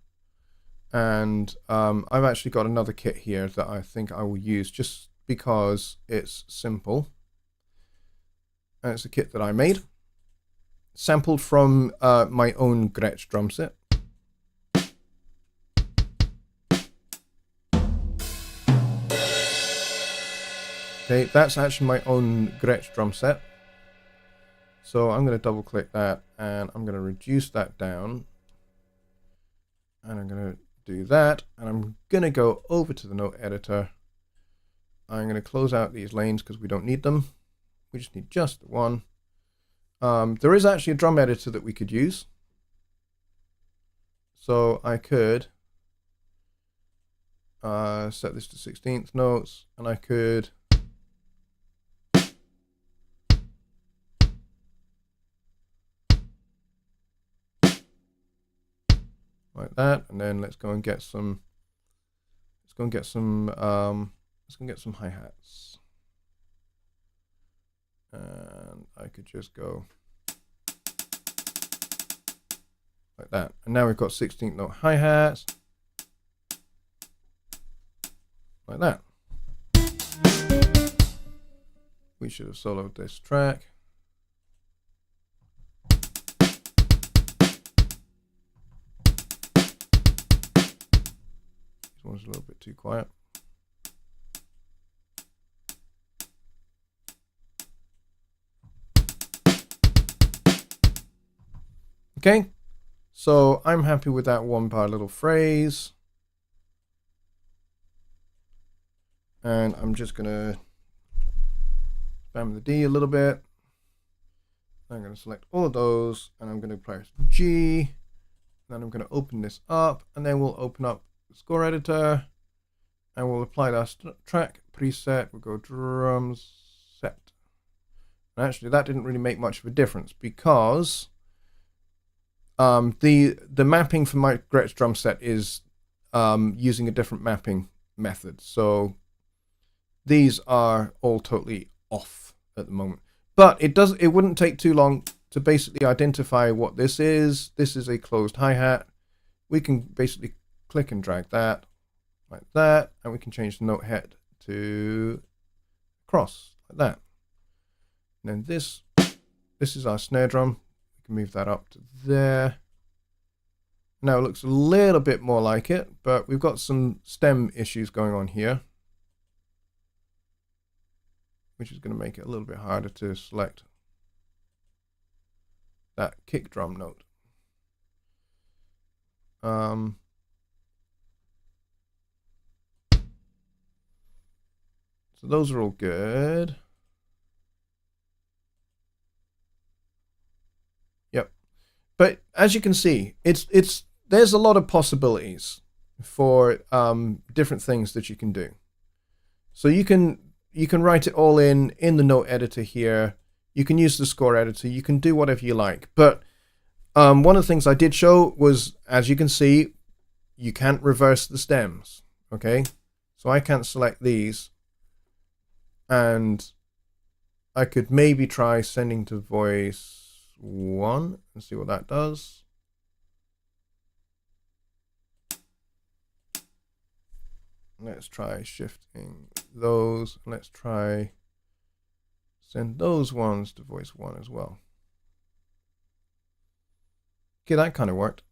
and I've actually got another kit here that I think I will use just because it's simple. And it's a kit that I made, sampled from my own Gretsch drum set. Okay, that's actually my own Gretsch drum set. So I'm going to double click that and I'm going to reduce that down. And I'm going to do that. And I'm going to go over to the note editor. I'm going to close out these lanes because we don't need them. We just need just the one. There is actually a drum editor that we could use. So I could set this to 16th notes, and I could like that, and then let's go and get some hi-hats. And I could just go like that. And now we've got 16th note hi-hats. Like that. We should have soloed this track. This one's a little bit too quiet. Okay, so I'm happy with that one bar little phrase. And I'm just gonna spam the D a little bit. I'm gonna select all of those and I'm gonna press G. Then I'm gonna open this up and then we'll open up the score editor and we'll apply that track preset. We'll go drum set. And actually that didn't really make much of a difference because the mapping for my Gretsch drum set is using a different mapping method. So these are all totally off at the moment. But it wouldn't take too long to basically identify what this is. This is a closed hi-hat. We can basically click and drag that like that, and we can change the note head to cross like that. And then this is our snare drum. We can move that up to there. Now it looks a little bit more like it, but we've got some stem issues going on here, which is going to make it a little bit harder to select that kick drum note. So those are all good. Yep. But as you can see, there's a lot of possibilities for different things that you can do. So you can write it all in the note editor here. You can use the score editor. You can do whatever you like. But one of the things I did show was, as you can see, you can't reverse the stems. Okay, so I can't select these, and I could maybe try sending to voice 1 and see what that does. Let's try shifting those. Let's try send those ones to voice 1 as well. Okay, that kind of worked.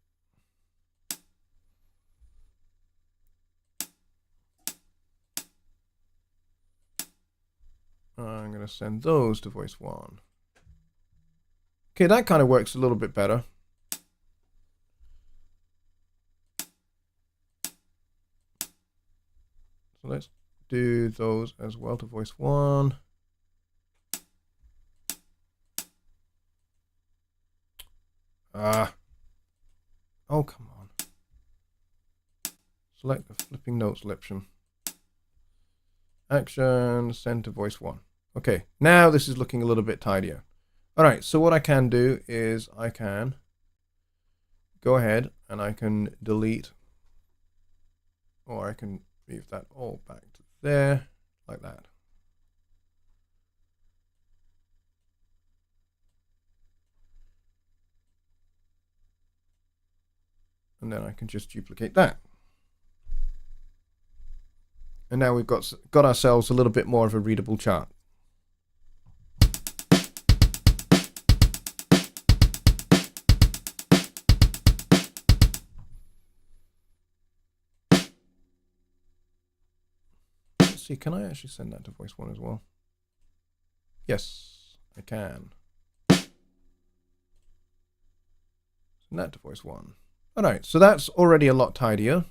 I'm going to send those to voice 1. Okay, that kind of works a little bit better. So let's do those as well to voice 1. Oh, come on. Select the flipping notes, Lipsham. Action, send to voice 1. Okay, now this is looking a little bit tidier. All right, so what I can do is I can go ahead and I can delete, or I can move that all back to there, like that. And then I can just duplicate that. And now we've got ourselves a little bit more of a readable chart. Let's see, can I actually send that to voice 1 as well? Yes, I can. Send that to voice 1. All right, so that's already a lot tidier.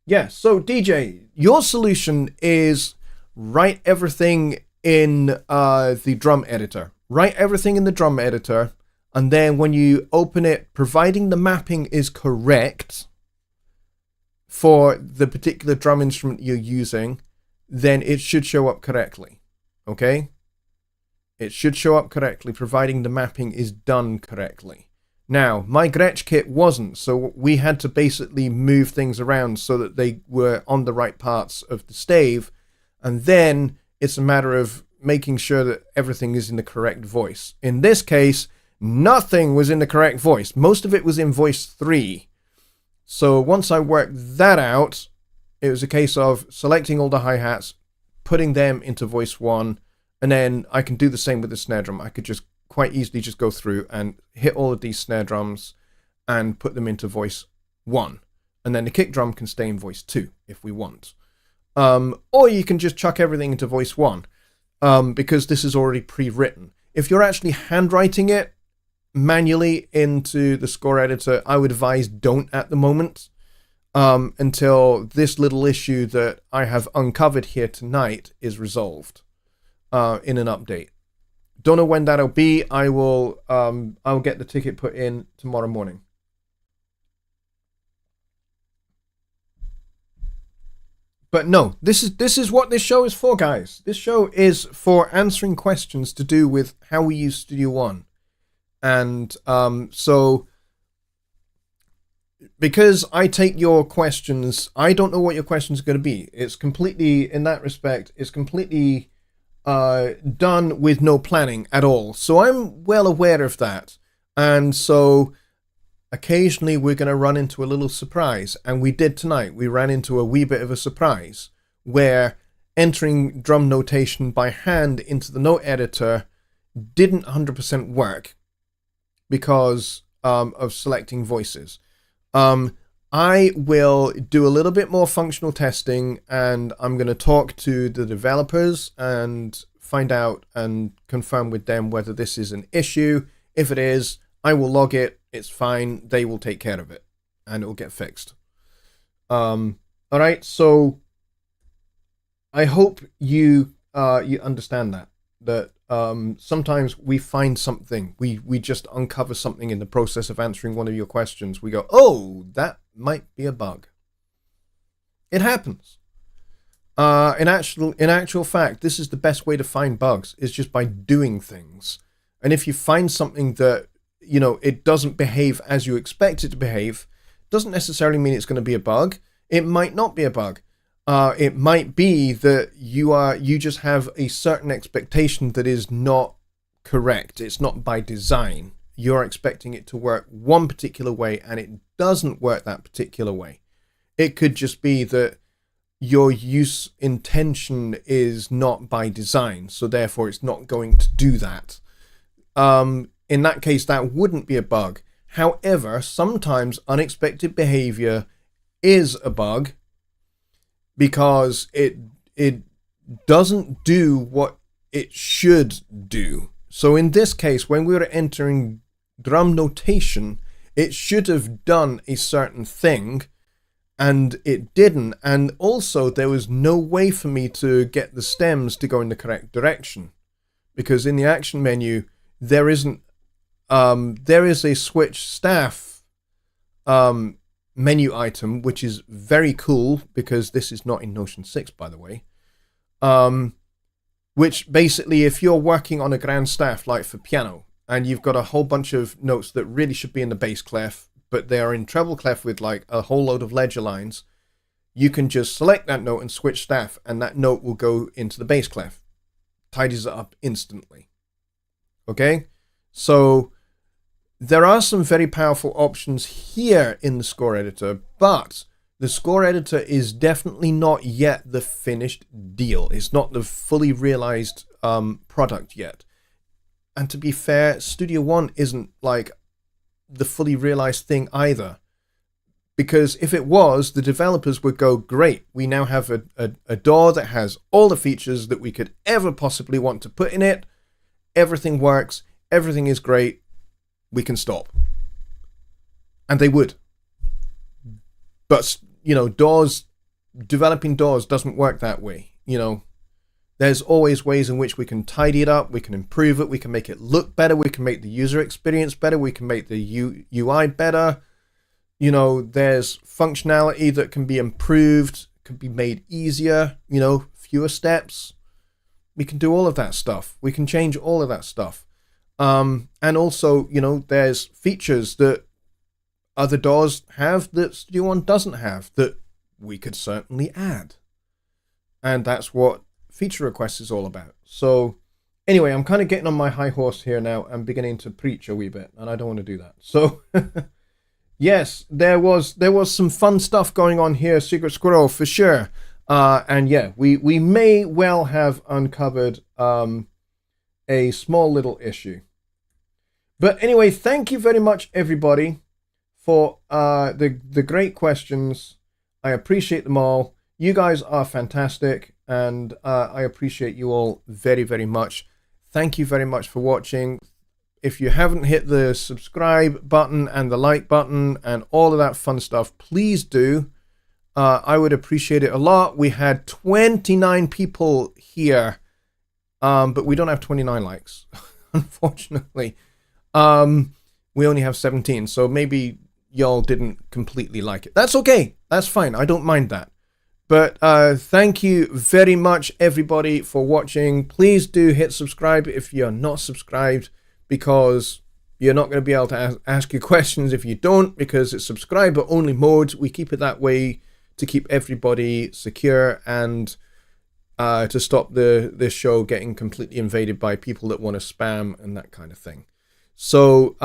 Yeah, so DJ, your solution is write everything in the drum editor. Write everything in the drum editor, and then when you open it, providing the mapping is correct for the particular drum instrument you're using, then it should show up correctly. Okay? It should show up correctly, providing the mapping is done correctly. Now, my Gretsch kit wasn't, so we had to basically move things around so that they were on the right parts of the stave, and then it's a matter of making sure that everything is in the correct voice. In this case, nothing was in the correct voice. Most of it was in voice 3. So once I worked that out, it was a case of selecting all the hi-hats, putting them into voice 1, and then I can do the same with the snare drum. I could just quite easily just go through and hit all of these snare drums and put them into voice 1. And then the kick drum can stay in voice 2 if we want. Or you can just chuck everything into voice 1 because this is already pre-written. If you're actually handwriting it manually into the score editor, I would advise don't at the moment until this little issue that I have uncovered here tonight is resolved in an update. Don't know when that'll be. I'll get the ticket put in tomorrow morning. But no, this is what this show is for, guys. This show is for answering questions to do with how we use Studio One. And so because I take your questions, I don't know what your questions are going to be. It's completely, in that respect, it's completely done with no planning at all. So I'm well aware of that. And so occasionally we're going to run into a little surprise. And we did tonight. We ran into a wee bit of a surprise where entering drum notation by hand into the note editor didn't 100% work because of selecting voices. I will do a little bit more functional testing, and I'm going to talk to the developers and find out and confirm with them whether this is an issue. If it is, I will log it. It's fine. They will take care of it, and it will get fixed. All right. So I hope you understand that sometimes we find something, we just uncover something in the process of answering one of your questions. We go, oh, that might be a bug. It happens. In actual fact, this is the best way to find bugs, is just by doing things. And if you find something that, you know, it doesn't behave as you expect it to behave, doesn't necessarily mean it's going to be a bug. It might not be a bug. It might be that you just have a certain expectation that is not correct. It's not by design. You're expecting it to work one particular way and it doesn't work that particular way. It could just be that your use intention is not by design, so therefore it's not going to do that. In that case, that wouldn't be a bug. However, sometimes unexpected behavior is a bug, because it doesn't do what it should do. So in this case, when we were entering drum notation, it should have done a certain thing, and it didn't. And also, there was no way for me to get the stems to go in the correct direction, because in the action menu, there is a switch staff menu item, which is very cool, because this is not in Notion 6, by the way. Which basically, if you're working on a grand staff like for piano, and you've got a whole bunch of notes that really should be in the bass clef, but they are in treble clef with like a whole load of ledger lines, you can just select that note and switch staff, and that note will go into the bass clef. Tidies it up instantly. Okay? So there are some very powerful options here in the score editor, but the score editor is definitely not yet the finished deal. It's not the fully realized product yet. And to be fair, Studio One isn't like the fully realized thing either. Because if it was, the developers would go, great, we now have a DAW that has all the features that we could ever possibly want to put in it. Everything works. Everything is great. We can stop. And they would. But, you know, developing DAWs doesn't work that way. You know, there's always ways in which we can tidy it up, we can improve it, we can make it look better, we can make the user experience better, we can make the UI better. You know, there's functionality that can be improved, can be made easier, you know, fewer steps. We can do all of that stuff. We can change all of that stuff. And also, you know, there's features that other DAWs have that Studio One doesn't have that we could certainly add. And that's what feature requests is all about. So anyway, I'm kind of getting on my high horse here now. I'm beginning to preach a wee bit, and I don't want to do that. So yes, there was some fun stuff going on here, Secret Squirrel, for sure. And yeah, we may well have uncovered a small little issue. But anyway, thank you very much, everybody, for the great questions. I appreciate them all. You guys are fantastic, and I appreciate you all very, very much. Thank you very much for watching. If you haven't hit the subscribe button and the like button and all of that fun stuff, please do. I would appreciate it a lot. We had 29 people here, but we don't have 29 likes, unfortunately. We only have 17, so maybe y'all didn't completely like it. That's okay. That's fine. I don't mind that. But thank you very much, everybody, for watching. Please do hit subscribe if you're not subscribed, because you're not going to be able to ask your questions if you don't, because it's subscriber only mode. We keep it that way to keep everybody secure and to stop this show getting completely invaded by people that want to spam and that kind of thing. So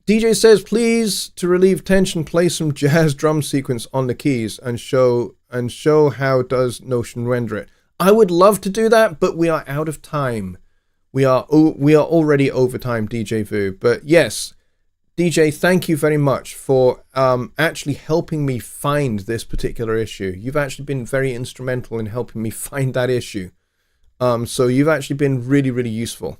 DJ says, please, to relieve tension, play some jazz drum sequence on the keys and show how does Notion render it. I would love to do that, but we are out of time. We are already over time, DJ Vu. But yes, DJ, thank you very much for actually helping me find this particular issue. You've actually been very instrumental in helping me find that issue. So you've actually been really, really useful.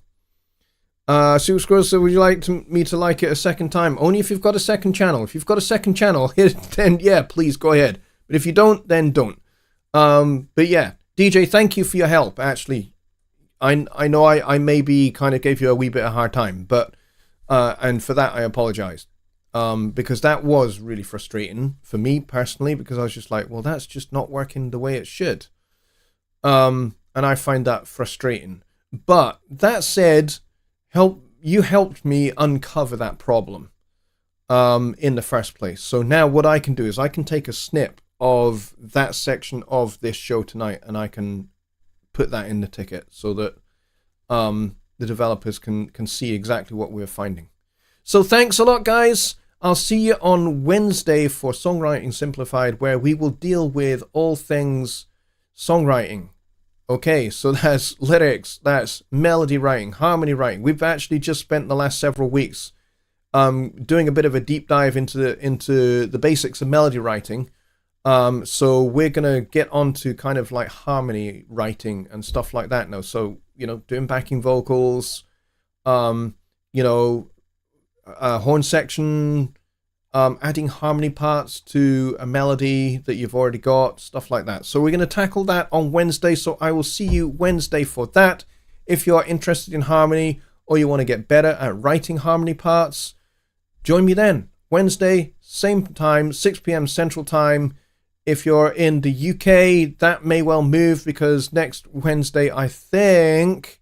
Super Squirrel, so would you like me to like it a second time? Only if you've got a second channel. If you've got a second channel, then yeah, please go ahead. But if you don't, then don't. But yeah, DJ, thank you for your help. Actually, I know I maybe kind of gave you a wee bit of a hard time, but and for that I apologize. Because that was really frustrating for me personally, because I was just like, well, that's just not working the way it should. And I find that frustrating. But that said, you helped me uncover that problem in the first place. So now what I can do is I can take a snip of that section of this show tonight and I can put that in the ticket so that the developers can see exactly what we're finding. So thanks a lot, guys. I'll see you on Wednesday for Songwriting Simplified, where we will deal with all things songwriting. Okay, so that's lyrics, that's melody writing, harmony writing. We've actually just spent the last several weeks doing a bit of a deep dive into the basics of melody writing. So we're going to get on to kind of like harmony writing and stuff like that now. So, you know, doing backing vocals, you know, horn section, adding harmony parts to a melody that you've already got, stuff like that. So we're going to tackle that on Wednesday. So I will see you Wednesday for that. If you're interested in harmony or you want to get better at writing harmony parts, join me then. Wednesday, same time, 6 p.m. Central Time. If you're in the UK, that may well move, because next Wednesday, I think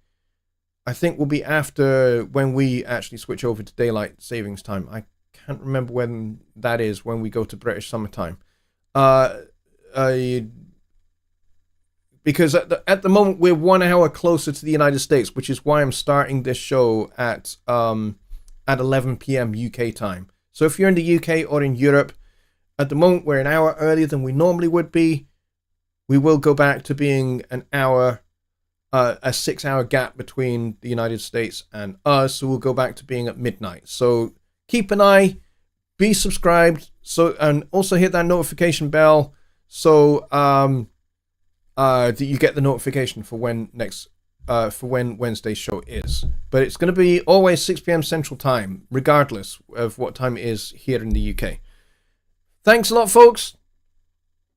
will be after when we actually switch over to daylight savings time. I can't remember when that is, when we go to British summertime. Because at the moment we're 1 hour closer to the United States, which is why I'm starting this show at 11 p.m. UK time. So if you're in the UK or in Europe, at the moment we're an hour earlier than we normally would be. We will go back to being an hour, a 6 hour gap between the United States and us. So we'll go back to being at midnight. So keep an eye, be subscribed, so, and also hit that notification bell so that you get the notification for when Wednesday's show is. But it's going to be always 6 p.m. Central Time, regardless of what time it is here in the UK. Thanks a lot, folks.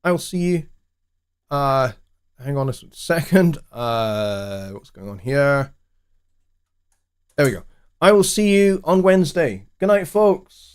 I will see you. Hang on a second. What's going on here? There we go. I will see you on Wednesday. Good night, folks.